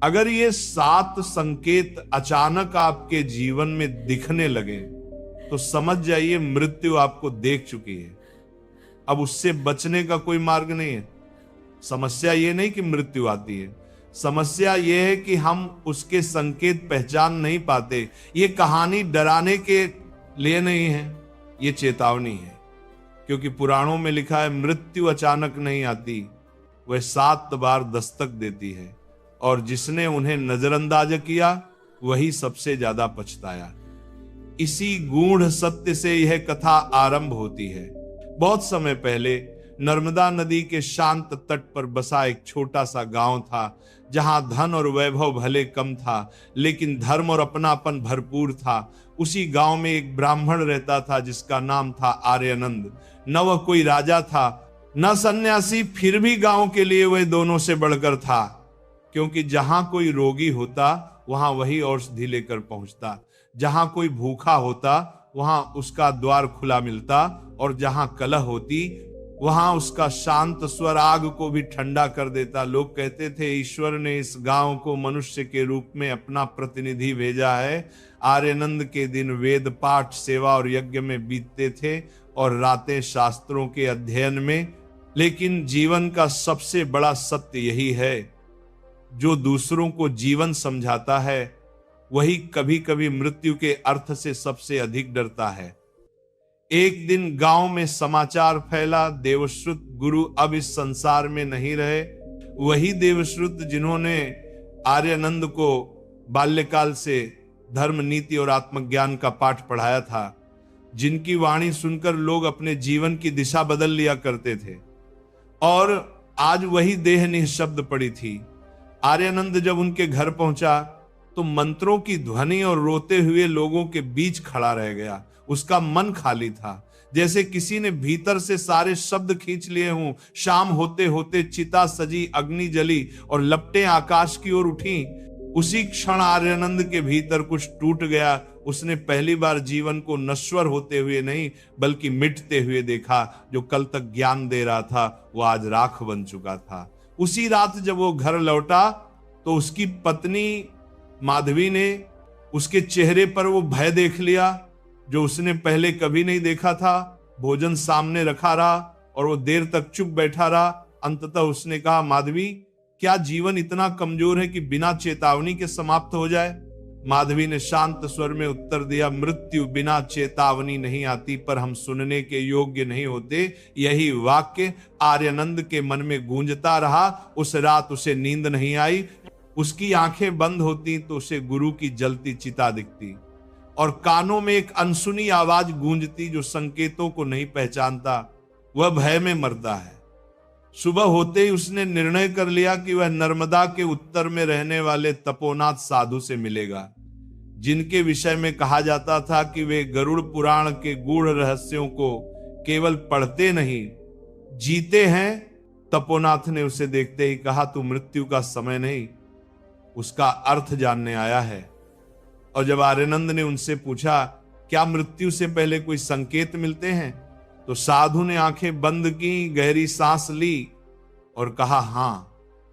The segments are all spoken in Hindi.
अगर ये 7 संकेत अचानक आपके जीवन में दिखने लगे तो समझ जाइए मृत्यु आपको देख चुकी है। अब उससे बचने का कोई मार्ग नहीं है। समस्या ये नहीं कि मृत्यु आती है, समस्या ये है कि हम उसके संकेत पहचान नहीं पाते। ये कहानी डराने के लिए नहीं है, ये चेतावनी है। क्योंकि पुराणों में लिखा है मृत्यु अचानक नहीं आती, वह 7 बार दस्तक देती है, और जिसने उन्हें नजरअंदाज किया वही सबसे ज्यादा पछताया। इसी गूढ़ सत्य से यह कथा आरंभ होती है। बहुत समय पहले नर्मदा नदी के शांत तट पर बसा एक छोटा सा गांव था, जहां धन और वैभव भले कम था, लेकिन धर्म और अपनापन भरपूर था। उसी गांव में एक ब्राह्मण रहता था जिसका नाम था आर्यानंद। न वह कोई राजा था, न सन्यासी, फिर भी गांव के लिए वह दोनों से बढ़कर था। क्योंकि जहां कोई रोगी होता वहां वही औषधि लेकर पहुंचता, जहां कोई भूखा होता वहां उसका द्वार खुला मिलता, और जहां कलह होती वहां उसका शांत स्वर आग को भी ठंडा कर देता। लोग कहते थे ईश्वर ने इस गांव को मनुष्य के रूप में अपना प्रतिनिधि भेजा है। आर्यानंद के दिन वेद पाठ, सेवा और यज्ञ में बीतते थे और रातें शास्त्रों के अध्ययन में। लेकिन जीवन का सबसे बड़ा सत्य यही है, जो दूसरों को जीवन समझाता है वही कभी कभी मृत्यु के अर्थ से सबसे अधिक डरता है। एक दिन गांव में समाचार फैला, देवश्रुत गुरु अब इस संसार में नहीं रहे। वही देवश्रुत जिन्होंने आर्यानंद को बाल्यकाल से धर्म, नीति और आत्मज्ञान का पाठ पढ़ाया था, जिनकी वाणी सुनकर लोग अपने जीवन की दिशा बदल लिया करते थे। और आज वही देह निःशब्द पड़ी थी। आर्यानंद जब उनके घर पहुंचा तो मंत्रों की ध्वनि और रोते हुए लोगों के बीच खड़ा रह गया। उसका मन खाली था, जैसे किसी ने भीतर से सारे शब्द खींच लिए हों। शाम होते होते चिता सजी, अग्नि जली और लपटें आकाश की ओर उठी। उसी क्षण आर्यानंद के भीतर कुछ टूट गया। उसने पहली बार जीवन को नश्वर होते हुए नहीं बल्कि मिटते हुए देखा। जो कल तक ज्ञान दे रहा था वो आज राख बन चुका था। उसी रात जब वो घर लौटा तो उसकी पत्नी माधवी ने उसके चेहरे पर वो भय देख लिया जो उसने पहले कभी नहीं देखा था। भोजन सामने रखा रहा और वो देर तक चुप बैठा रहा। अंततः उसने कहा, माधवी, क्या जीवन इतना कमजोर है कि बिना चेतावनी के समाप्त हो जाए? माधवी ने शांत स्वर में उत्तर दिया, मृत्यु बिना चेतावनी नहीं आती, पर हम सुनने के योग्य नहीं होते। यही वाक्य आर्यानंद के मन में गूंजता रहा। उस रात उसे नींद नहीं आई। उसकी आंखें बंद होती तो उसे गुरु की जलती चिता दिखती और कानों में एक अनसुनी आवाज गूंजती जो संकेतों को नहीं पहचानता, वह भय में मरता है। सुबह होते ही उसने निर्णय कर लिया कि वह नर्मदा के उत्तर में रहने वाले तपोनाथ साधु से मिलेगा, जिनके विषय में कहा जाता था कि वे गरुड़ पुराण के गूढ़ रहस्यों को केवल पढ़ते नहीं जीते हैं। तपोनाथ ने उसे देखते ही कहा, तू मृत्यु का समय नहीं, उसका अर्थ जानने आया है। और जब आर्यानंद ने उनसे पूछा, क्या मृत्यु से पहले कोई संकेत मिलते हैं, तो साधु ने आंखें बंद की, गहरी सांस ली और कहा, हां,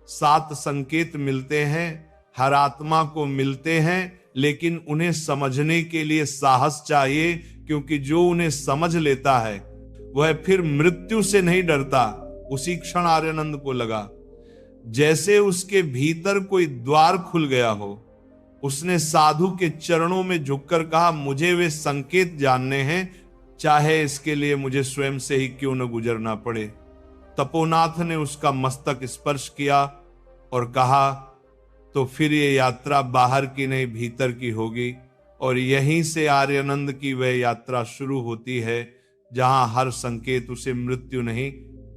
7 संकेत मिलते हैं, हर आत्मा को मिलते हैं, लेकिन उन्हें समझने के लिए साहस चाहिए, क्योंकि जो उन्हें समझ लेता है वह फिर मृत्यु से नहीं डरता। उसी क्षण आर्यानंद को लगा जैसे उसके भीतर कोई द्वार खुल गया हो। उसने साधु के चरणों में झुककर कहा, मुझे वे संकेत जानने हैं, चाहे इसके लिए मुझे स्वयं से ही क्यों न गुजरना पड़े। तपोनाथ ने उसका मस्तक स्पर्श किया और कहा, तो फिर ये यात्रा बाहर की नहीं भीतर की होगी, और यहीं से आर्यानंद की वह यात्रा शुरू होती है जहां हर संकेत उसे मृत्यु नहीं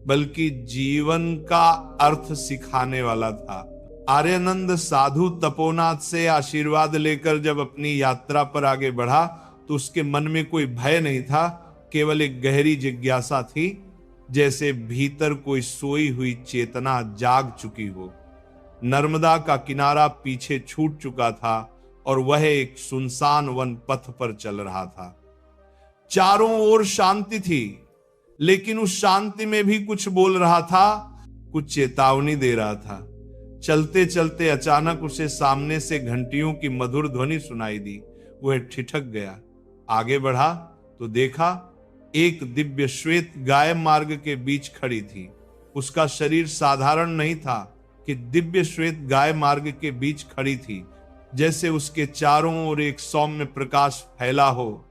बल्कि जीवन का अर्थ सिखाने वाला था। आर्यानंद साधु तपोनाथ से आशीर्वाद लेकर जब अपनी यात्रा पर आगे बढ़ा तो उसके मन में कोई भय नहीं था, केवल एक गहरी जिज्ञासा थी, जैसे भीतर कोई सोई हुई चेतना जाग चुकी हो। नर्मदा का किनारा पीछे छूट चुका था और वह एक सुनसान वन पथ पर चल रहा था। चारों ओर शांति थी, लेकिन उस शांति में भी कुछ बोल रहा था, कुछ चेतावनी दे रहा था। चलते चलते अचानक उसे सामने से घंटियों की मधुर ध्वनि सुनाई दी। वह ठिठक गया, आगे बढ़ा तो देखा एक दिव्य श्वेत गाय मार्ग के बीच खड़ी थी। उसका शरीर साधारण नहीं था कि दिव्य श्वेत गाय मार्ग के बीच खड़ी थी, जैसे उसके चारों ओर एक सौम्य प्रकाश फैला हो।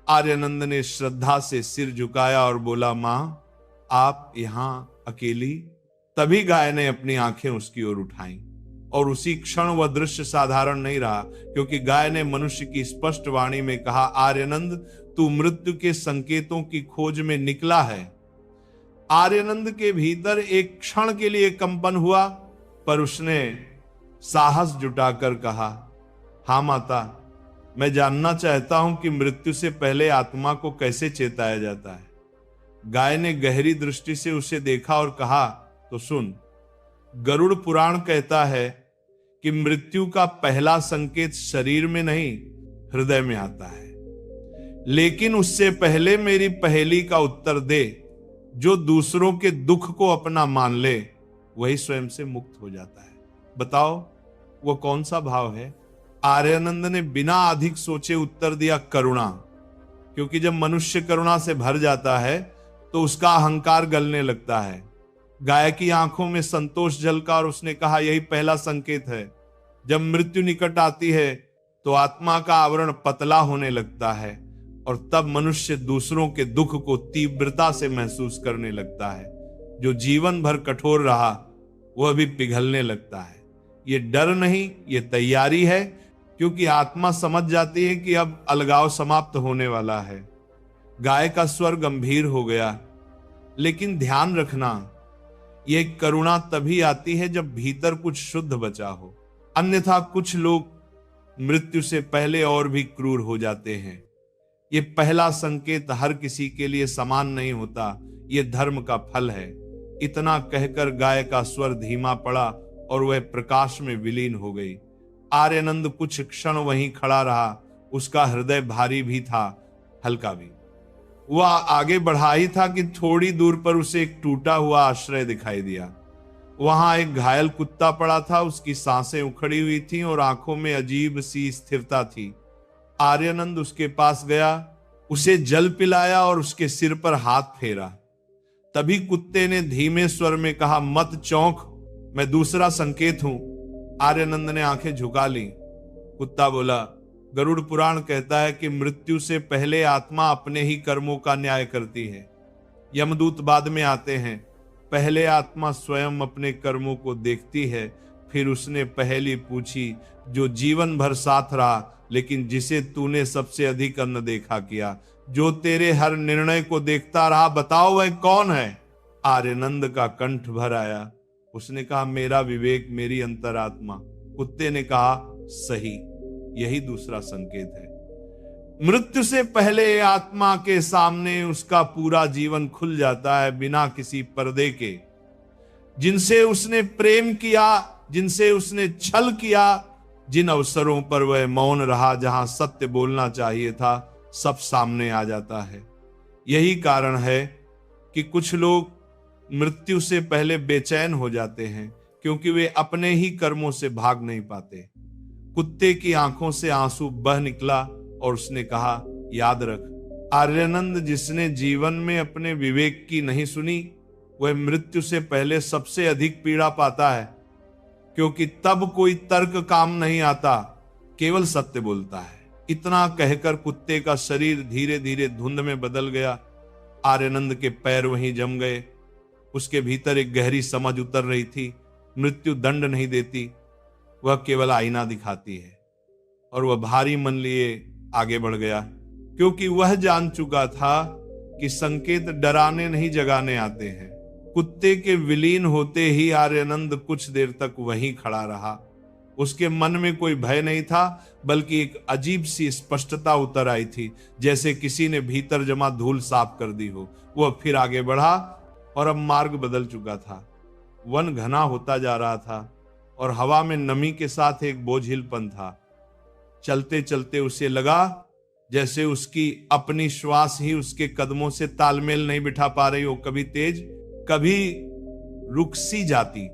आर्यानंद ने श्रद्धा से सिर झुकाया और बोला, मां, आप यहां अकेली? तभी गाय ने अपनी आंखें उसकी ओर उठाई और उसी क्षण वह दृश्य साधारण नहीं रहा, क्योंकि गाय ने मनुष्य की स्पष्ट वाणी में कहा, आर्यानंद, तू मृत्यु के संकेतों की खोज में निकला है। आर्यानंद के भीतर एक क्षण के लिए कंपन हुआ, पर उसने साहस जुटाकर कहा, हां माता, मैं जानना चाहता हूं कि मृत्यु से पहले आत्मा को कैसे चेताया जाता है। गाय ने गहरी दृष्टि से उसे देखा और कहा, तो सुन, गरुड़ पुराण कहता है कि मृत्यु का पहला संकेत शरीर में नहीं, हृदय में आता है। लेकिन उससे पहले मेरी पहेली का उत्तर दे। जो दूसरों के दुख को अपना मान ले, वही स्वयं से मुक्त हो जाता है। बताओ, वो कौन सा भाव है? आर्यानंद ने बिना अधिक सोचे उत्तर दिया, करुणा। क्योंकि जब मनुष्य करुणा से भर जाता है तो उसका अहंकार गलने लगता है। गाय की आंखों में संतोष झलका और उसने कहा, यही पहला संकेत है। जब मृत्यु निकट आती है तो आत्मा का आवरण पतला होने लगता है और तब मनुष्य दूसरों के दुख को तीव्रता से महसूस करने लगता है। जो जीवन भर कठोर रहा वह भी पिघलने लगता है। ये डर नहीं, ये तैयारी है, क्योंकि आत्मा समझ जाती है कि अब अलगाव समाप्त होने वाला है। गाय का स्वर गंभीर हो गया, लेकिन ध्यान रखना, यह करुणा तभी आती है जब भीतर कुछ शुद्ध बचा हो, अन्यथा कुछ लोग मृत्यु से पहले और भी क्रूर हो जाते हैं। ये पहला संकेत हर किसी के लिए समान नहीं होता, ये धर्म का फल है। इतना कहकर गाय का स्वर धीमा पड़ा और वह प्रकाश में विलीन हो गई। आर्यानंद कुछ क्षण वहीं खड़ा रहा। उसका हृदय भारी भी था, हल्का भी। वह आगे बढ़ा ही था कि थोड़ी दूर पर उसे एक टूटा हुआ आश्रय दिखाई दिया। वहां एक घायल कुत्ता पड़ा था, उसकी सांसें उखड़ी हुई थीं और आंखों में अजीब सी स्थिरता थी। आर्यानंद उसके पास गया, उसे जल पिलाया और उसके सिर पर हाथ फेरा। तभी कुत्ते ने धीमे स्वर में कहा, मत चौंक, मैं दूसरा संकेत हूं। आर्यानंद ने आंखें झुका ली। कुत्ता बोला, गरुड़ पुराण कहता है कि मृत्यु से पहले आत्मा अपने ही कर्मों का न्याय करती है। यमदूत बाद में आते हैं। पहले आत्मा स्वयं अपने कर्मों को देखती है। फिर उसने पहेली पूछी, जो जीवन भर साथ रहा लेकिन जिसे तूने सबसे अधिक अनदेखा किया, जो तेरे हर निर्णय को देखता रहा, बताओ वह कौन है? आर्यानंद का कंठ भर आया। उसने कहा, मेरा विवेक, मेरी अंतरात्मा। कुत्ते ने कहा, सही, यही दूसरा संकेत है। मृत्यु से पहले आत्मा के सामने उसका पूरा जीवन खुल जाता है, बिना किसी पर्दे के। जिनसे उसने प्रेम किया, जिनसे उसने छल किया, जिन अवसरों पर वह मौन रहा, जहां सत्य बोलना चाहिए था, सब सामने आ जाता है। यही कारण है कि कुछ लोग मृत्यु से पहले बेचैन हो जाते हैं, क्योंकि वे अपने ही कर्मों से भाग नहीं पाते। कुत्ते की आंखों से आंसू बह निकला और उसने कहा, याद रख आर्यानंद, जिसने जीवन में अपने विवेक की नहीं सुनी, वह मृत्यु से पहले सबसे अधिक पीड़ा पाता है, क्योंकि तब कोई तर्क काम नहीं आता, केवल सत्य बोलता है। इतना कहकर कुत्ते का शरीर धीरे धीरे धुंध में बदल गया। आर्यानंद के पैर वहीं जम गए। उसके भीतर एक गहरी समझ उतर रही थी। मृत्यु दंड नहीं देती, वह केवल आईना दिखाती है। और वह भारी मन लिए आगे बढ़ गया, क्योंकि वह जान चुका था कि संकेत डराने नहीं जगाने आते हैं। कुत्ते के विलीन होते ही आर्यानंद कुछ देर तक वहीं खड़ा रहा। उसके मन में कोई भय नहीं था, बल्कि एक अजीब सी स्पष्टता उतर आई थी, जैसे किसी ने भीतर जमा धूल साफ कर दी हो। वह फिर आगे बढ़ा और अब मार्ग बदल चुका था। वन घना होता जा रहा था और हवा में नमी के साथ एक बोझिलपन था। चलते चलते उसे लगा जैसे उसकी अपनी श्वास ही उसके कदमों से तालमेल नहीं बिठा पा रही हो, कभी तेज, कभी रुक सी जाती।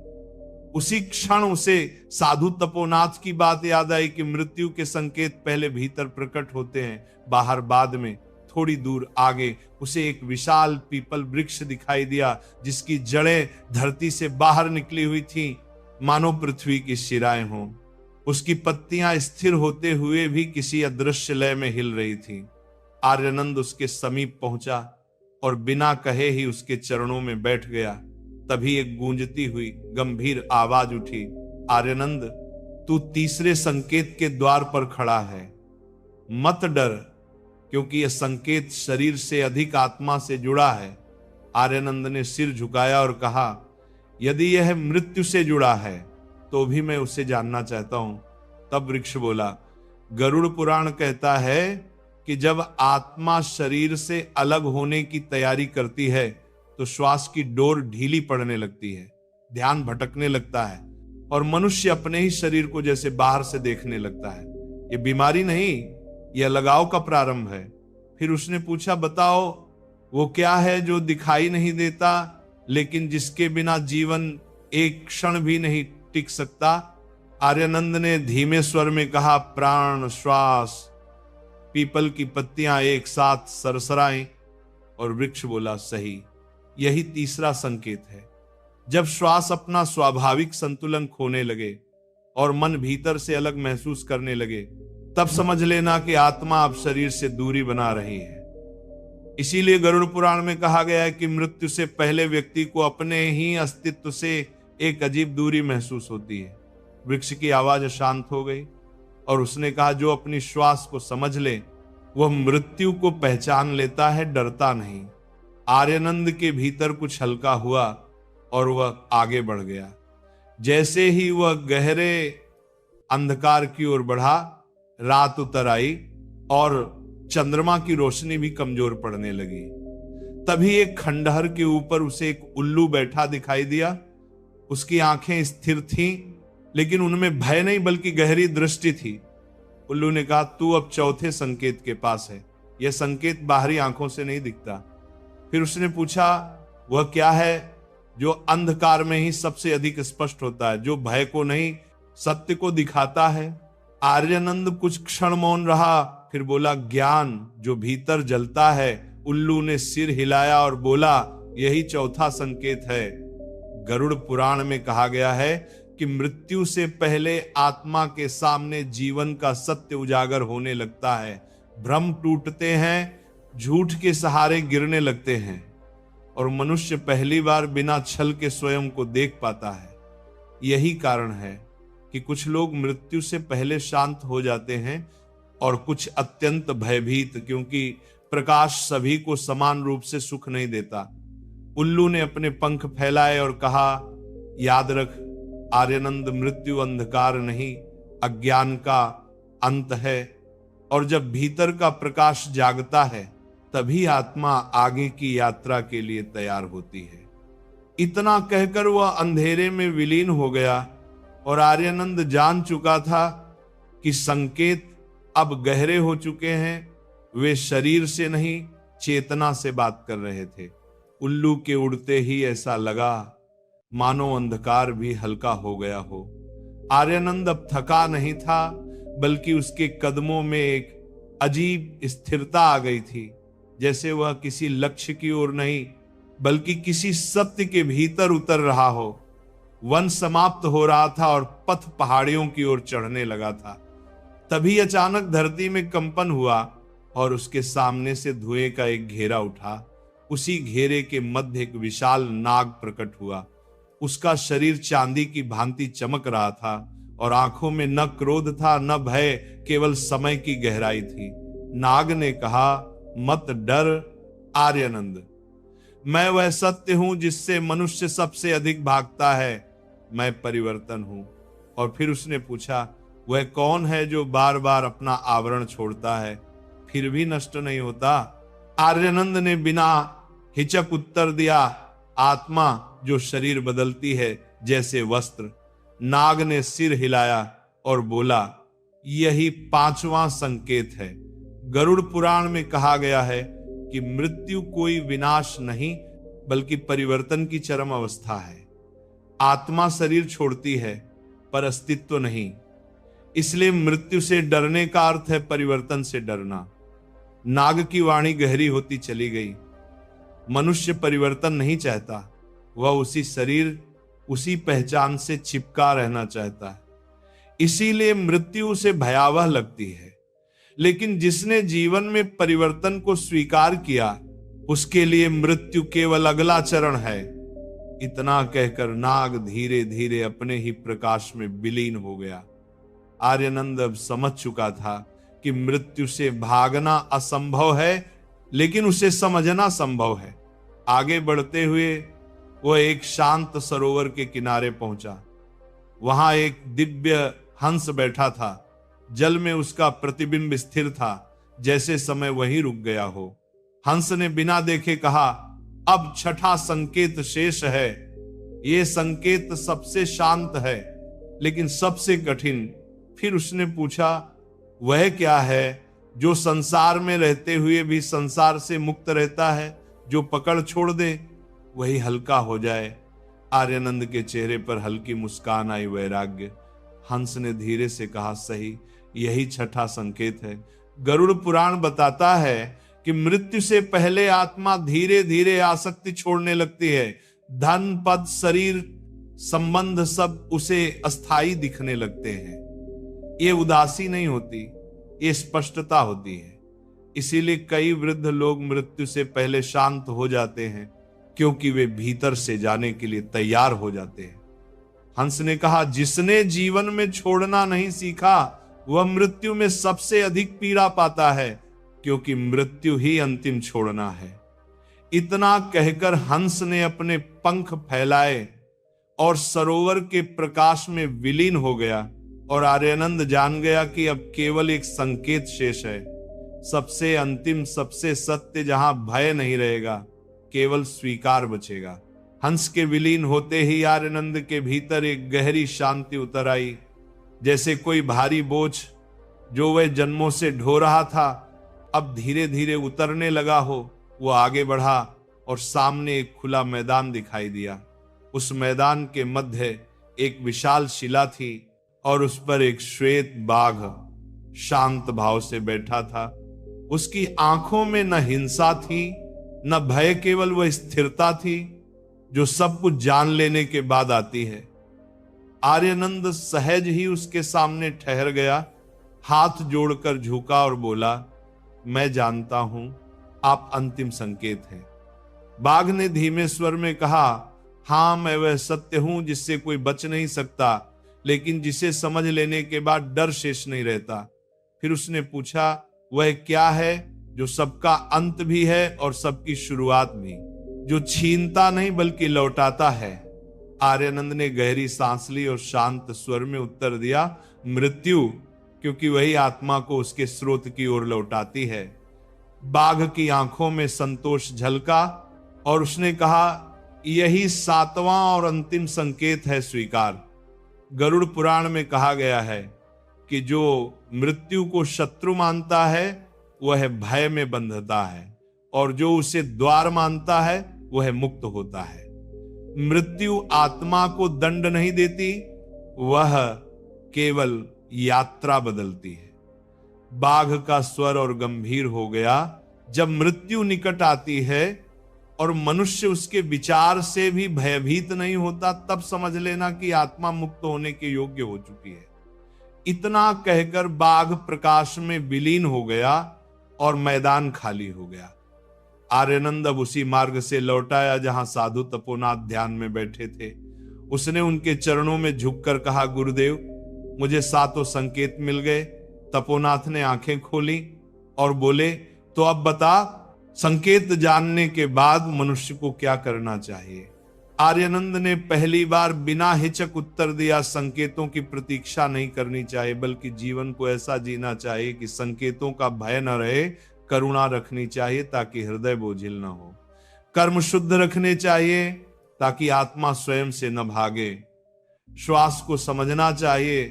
उसी क्षण उसे साधु तपोनाथ की बात याद आई कि मृत्यु के संकेत पहले भीतर प्रकट होते हैं, बाहर बाद में। थोड़ी दूर आगे उसे एक विशाल पीपल वृक्ष दिखाई दिया, जिसकी जड़ें धरती से बाहर निकली हुई थीं, मानो पृथ्वी की शिराएं हों। उसकी पत्तियां स्थिर होते हुए भी किसी अदृश्य लय में हिल रही थीं। आर्यानंद उसके समीप पहुंचा और बिना कहे ही उसके चरणों में बैठ गया। तभी एक गूंजती हुई गंभीर आवाज उठी, आर्यानंद, तू तीसरे संकेत के द्वार पर खड़ा है। मत डर, क्योंकि यह संकेत शरीर से अधिक आत्मा से जुड़ा है। आर्यानंद ने सिर झुकाया और कहा, यदि यह मृत्यु से जुड़ा है तो भी मैं उसे जानना चाहता हूं। तब वृक्ष बोला, गरुड़ पुराण कहता है कि जब आत्मा शरीर से अलग होने की तैयारी करती है तो श्वास की डोर ढीली पड़ने लगती है, ध्यान भटकने लगता है और मनुष्य अपने ही शरीर को जैसे बाहर से देखने लगता है। ये बीमारी नहीं, यह लगाव का प्रारंभ है। फिर उसने पूछा, बताओ वो क्या है जो दिखाई नहीं देता लेकिन जिसके बिना जीवन एक क्षण भी नहीं टिक सकता? आर्यानंद ने धीमे स्वर में कहा, प्राण, श्वास। पीपल की पत्तियां एक साथ सरसराई और वृक्ष बोला, सही, यही तीसरा संकेत है। जब श्वास अपना स्वाभाविक संतुलन खोने लगे और मन भीतर से अलग महसूस करने लगे, तब समझ लेना कि आत्मा अब शरीर से दूरी बना रही है। इसीलिए गरुड़ पुराण में कहा गया है कि मृत्यु से पहले व्यक्ति को अपने ही अस्तित्व से एक अजीब दूरी महसूस होती है। वृक्ष की आवाज शांत हो गई और उसने कहा, जो अपनी श्वास को समझ ले वह मृत्यु को पहचान लेता है, डरता नहीं। आर्यानंद के भीतर कुछ हल्का हुआ और वह आगे बढ़ गया। जैसे ही वह गहरे अंधकार की ओर बढ़ा, रात उतर आई और चंद्रमा की रोशनी भी कमजोर पड़ने लगी। तभी एक खंडहर के ऊपर उसे एक उल्लू बैठा दिखाई दिया। उसकी आंखें स्थिर थीं, लेकिन उनमें भय नहीं बल्कि गहरी दृष्टि थी। उल्लू ने कहा, तू अब चौथे संकेत के पास है। यह संकेत बाहरी आंखों से नहीं दिखता। फिर उसने पूछा, वह क्या है जो अंधकार में ही सबसे अधिक स्पष्ट होता है, जो भय को नहीं सत्य को दिखाता है? आर्यानंद कुछ क्षण मौन रहा, फिर बोला, ज्ञान जो भीतर जलता है। उल्लू ने सिर हिलाया और बोला, यही चौथा संकेत है। गरुड़ पुराण में कहा गया है कि मृत्यु से पहले आत्मा के सामने जीवन का सत्य उजागर होने लगता है। भ्रम टूटते हैं, झूठ के सहारे गिरने लगते हैं और मनुष्य पहली बार बिना छल के स्वयं को देख पाता है। यही कारण है कि कुछ लोग मृत्यु से पहले शांत हो जाते हैं और कुछ अत्यंत भयभीत, क्योंकि प्रकाश सभी को समान रूप से सुख नहीं देता। उल्लू ने अपने पंख फैलाए और कहा, याद रख आर्यानंद, मृत्यु अंधकार नहीं, अज्ञान का अंत है और जब भीतर का प्रकाश जागता है तभी आत्मा आगे की यात्रा के लिए तैयार होती है। इतना कहकर वह अंधेरे में विलीन हो गया और आर्यानंद जान चुका था कि संकेत अब गहरे हो चुके हैं। वे शरीर से नहीं, चेतना से बात कर रहे थे। उल्लू के उड़ते ही ऐसा लगा मानो अंधकार भी हल्का हो गया हो। आर्यानंद अब थका नहीं था, बल्कि उसके कदमों में एक अजीब स्थिरता आ गई थी, जैसे वह किसी लक्ष्य की ओर नहीं बल्कि किसी सत्य के भीतर उतर रहा हो। वन समाप्त हो रहा था और पथ पहाड़ियों की ओर चढ़ने लगा था। तभी अचानक धरती में कंपन हुआ और उसके सामने से धुएं का एक घेरा उठा। उसी घेरे के मध्य एक विशाल नाग प्रकट हुआ। उसका शरीर चांदी की भांति चमक रहा था और आंखों में न क्रोध था न भय, केवल समय की गहराई थी। नाग ने कहा, मत डर आर्यानंद, मैं वह सत्य हूं जिससे मनुष्य सबसे अधिक भागता है। मैं परिवर्तन हूं। और फिर उसने पूछा, वह कौन है जो बार बार अपना आवरण छोड़ता है फिर भी नष्ट नहीं होता? आर्यानंद ने बिना हिचक उत्तर दिया, आत्मा जो शरीर बदलती है जैसे वस्त्र। नाग ने सिर हिलाया और बोला, यही पांचवा संकेत है। गरुड़ पुराण में कहा गया है कि मृत्यु कोई विनाश नहीं बल्कि परिवर्तन की चरम अवस्था है। आत्मा शरीर छोड़ती है पर अस्तित्व नहीं। इसलिए मृत्यु से डरने का अर्थ है परिवर्तन से डरना। नाग की वाणी गहरी होती चली गई। मनुष्य परिवर्तन नहीं चाहता, वह उसी शरीर उसी पहचान से चिपका रहना चाहता है। इसीलिए मृत्यु उसे भयावह लगती है। लेकिन जिसने जीवन में परिवर्तन को स्वीकार किया, उसके लिए मृत्यु केवल अगला चरण है। इतना कहकर नाग धीरे धीरे अपने ही प्रकाश में विलीन हो गया। आर्यानंद अब समझ चुका था कि मृत्यु से भागना असंभव है, लेकिन उसे समझना संभव है। आगे बढ़ते हुए वह एक शांत सरोवर के किनारे पहुंचा। वहां एक दिव्य हंस बैठा था। जल में उसका प्रतिबिंब स्थिर था, जैसे समय वहीं रुक गया हो। हंस ने बिना देखे कहा, अब छठा संकेत शेष है। ये संकेत सबसे शांत है, लेकिन सबसे कठिन। फिर उसने पूछा, वह क्या है जो संसार में रहते हुए भी संसार से मुक्त रहता है? जो पकड़ छोड़ दे वही हल्का हो जाए। आर्यानंद के चेहरे पर हल्की मुस्कान आई, वैराग्य। हंस ने धीरे से कहा, सही, यही छठा संकेत है। गरुड़ पुराण बताता है कि मृत्यु से पहले आत्मा धीरे धीरे आसक्ति छोड़ने लगती है। धन, पद, शरीर, संबंध सब उसे अस्थाई दिखने लगते हैं। ये उदासी नहीं होती, ये स्पष्टता होती है। इसीलिए कई वृद्ध लोग मृत्यु से पहले शांत हो जाते हैं, क्योंकि वे भीतर से जाने के लिए तैयार हो जाते हैं। हंस ने कहा, जिसने जीवन में छोड़ना नहीं सीखा, वह मृत्यु में सबसे अधिक पीड़ा पाता है, क्योंकि मृत्यु ही अंतिम छोड़ना है। इतना कहकर हंस ने अपने पंख फैलाए और सरोवर के प्रकाश में विलीन हो गया। और आर्यानंद जान गया कि अब केवल एक संकेत शेष है, सबसे अंतिम, सबसे सत्य, जहां भय नहीं रहेगा, केवल स्वीकार बचेगा। हंस के विलीन होते ही आर्यानंद के भीतर एक गहरी शांति उतर आई, जैसे कोई भारी बोझ जो वह जन्मों से ढो रहा था, अब धीरे धीरे उतरने लगा हो। वो आगे बढ़ा और सामने एक खुला मैदान दिखाई दिया। उस मैदान के मध्य एक विशाल शिला थी और उस पर एक श्वेत बाघ शांत भाव से बैठा था। उसकी आंखों में न हिंसा थी न भय, केवल वह स्थिरता थी जो सब कुछ जान लेने के बाद आती है। आर्यानंद सहज ही उसके सामने ठहर गया, हाथ जोड़कर झुका और बोला, मैं जानता हूं आप अंतिम संकेत हैं। बाघ ने धीमे स्वर में कहा, हां, मैं वह सत्य हूं जिससे कोई बच नहीं सकता, लेकिन जिसे समझ लेने के बाद डर शेष नहीं रहता। फिर उसने पूछा, वह क्या है जो सबका अंत भी है और सबकी शुरुआत भी, जो छीनता नहीं बल्कि लौटाता है? आर्यानंद ने गहरी सांस ली और शांत स्वर में उत्तर दिया, मृत्यु, क्योंकि वही आत्मा को उसके स्रोत की ओर लौटाती है। बाघ की आंखों में संतोष झलका और उसने कहा, यही सातवां और अंतिम संकेत है, स्वीकार। गरुड़ पुराण में कहा गया है कि जो मृत्यु को शत्रु मानता है वह भय में बंधता है, और जो उसे द्वार मानता है वह मुक्त होता है। मृत्यु आत्मा को दंड नहीं देती, वह केवल यात्रा बदलती है। बाघ का स्वर और गंभीर हो गया। जब मृत्यु निकट आती है और मनुष्य उसके विचार से भी भयभीत नहीं होता, तब समझ लेना कि आत्मा मुक्त होने के योग्य हो चुकी है। इतना कहकर बाघ प्रकाश में विलीन हो गया और मैदान खाली हो गया। आर्यानंद अब उसी मार्ग से लौट आया जहां साधु तपोनाथ ध्यान में बैठे थे। उसने उनके चरणों में झुककर कहा, गुरुदेव, मुझे सातों संकेत मिल गए। तपोनाथ ने आंखें खोली और बोले, तो अब बता, संकेत जानने के बाद मनुष्य को क्या करना चाहिए? आर्यानंद ने पहली बार बिना हिचक उत्तर दिया, संकेतों की प्रतीक्षा नहीं करनी चाहिए, बल्कि जीवन को ऐसा जीना चाहिए कि संकेतों का भय न रहे। करुणा रखनी चाहिए ताकि हृदय बोझिल न हो। कर्म शुद्ध रखने चाहिए ताकि आत्मा स्वयं से न भागे। श्वास को समझना चाहिए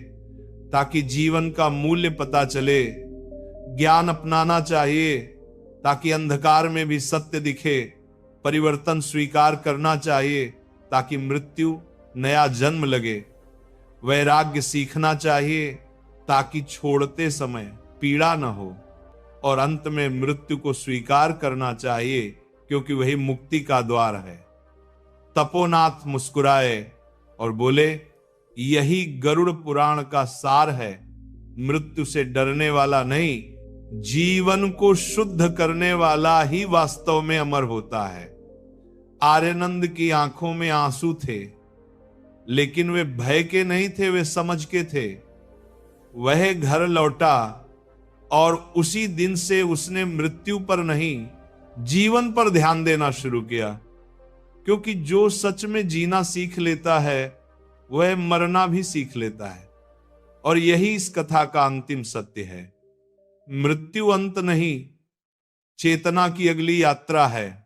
ताकि जीवन का मूल्य पता चले। ज्ञान अपनाना चाहिए ताकि अंधकार में भी सत्य दिखे। परिवर्तन स्वीकार करना चाहिए ताकि मृत्यु नया जन्म लगे। वैराग्य सीखना चाहिए ताकि छोड़ते समय पीड़ा न हो, और अंत में मृत्यु को स्वीकार करना चाहिए क्योंकि वही मुक्ति का द्वार है। तपोनाथ मुस्कुराए और बोले, यही गरुड़ पुराण का सार है। मृत्यु से डरने वाला नहीं, जीवन को शुद्ध करने वाला ही वास्तव में अमर होता है। आर्यनंद की आंखों में आंसू थे, लेकिन वे भय के नहीं थे, वे समझ के थे। वह घर लौटा और उसी दिन से उसने मृत्यु पर नहीं, जीवन पर ध्यान देना शुरू किया, क्योंकि जो सच में जीना सीख लेता है वह मरना भी सीख लेता है। और यही इस कथा का अंतिम सत्य है। मृत्यु अंत नहीं, चेतना की अगली यात्रा है।